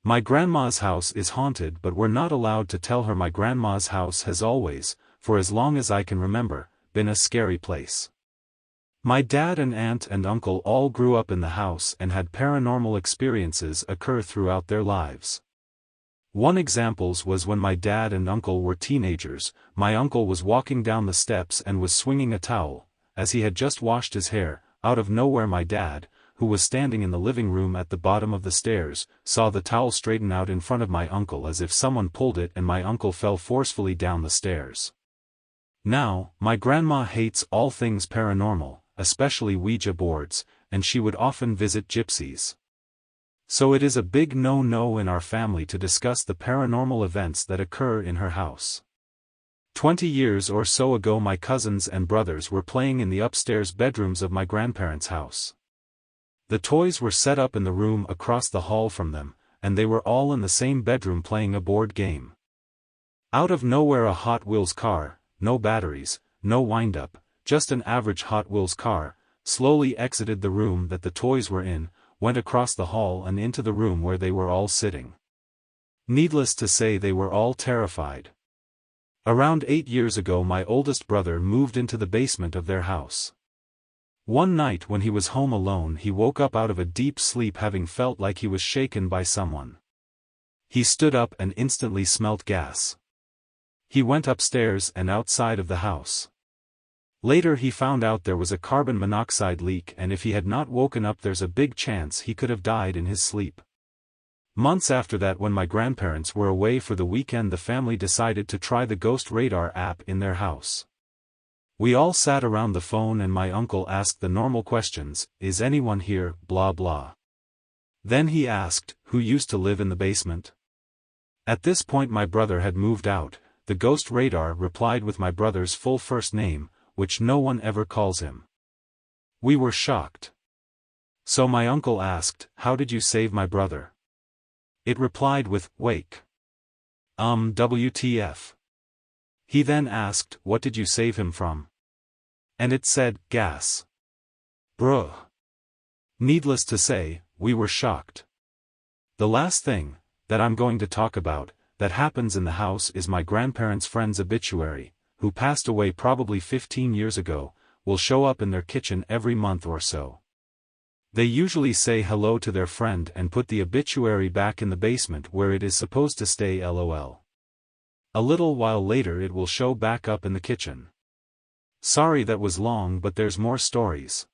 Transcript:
My grandma's house is haunted, but we're not allowed to tell her. My grandma's house has always, for as long as I can remember, been a scary place. My dad and aunt and uncle all grew up in the house and had paranormal experiences occur throughout their lives. One example was when my dad and uncle were teenagers. My uncle was walking down the steps and was swinging a towel, as he had just washed his hair. Out of nowhere my dad, who was standing in the living room at the bottom of the stairs, saw the towel straighten out in front of my uncle as if someone pulled it, and my uncle fell forcefully down the stairs. Now, my grandma hates all things paranormal, especially Ouija boards, and she would often visit gypsies. So it is a big no-no in our family to discuss the paranormal events that occur in her house. 20 years or so ago my cousins and brothers were playing in the upstairs bedrooms of my grandparents' house. The toys were set up in the room across the hall from them, and they were all in the same bedroom playing a board game. Out of nowhere a Hot Wheels car, no batteries, no wind-up, just an average Hot Wheels car, slowly exited the room that the toys were in, went across the hall and into the room where they were all sitting. Needless to say, they were all terrified. Around 8 years ago my oldest brother moved into the basement of their house. One night when he was home alone he woke up out of a deep sleep having felt like he was shaken by someone. He stood up and instantly smelt gas. He went upstairs and outside of the house. Later he found out there was a carbon monoxide leak, and if he had not woken up there's a big chance he could have died in his sleep. Months after that, when my grandparents were away for the weekend, the family decided to try the Ghost Radar app in their house. We all sat around the phone and my uncle asked the normal questions, "Is anyone here, blah blah." Then he asked, "Who used to live in the basement?" At this point my brother had moved out. The Ghost Radar replied with my brother's full first name, which no one ever calls him. We were shocked. So my uncle asked, "How did you save my brother?" It replied with, "Wake. WTF. He then asked, "What did you save him from?" And it said, "Gas." Bruh. Needless to say, we were shocked. The last thing that I'm going to talk about that happens in the house is my grandparents' friend's obituary, who passed away probably 15 years ago, will show up in their kitchen every month or so. They usually say hello to their friend and put the obituary back in the basement where it is supposed to stay, lol. A little while later it will show back up in the kitchen. Sorry that was long, but there's more stories.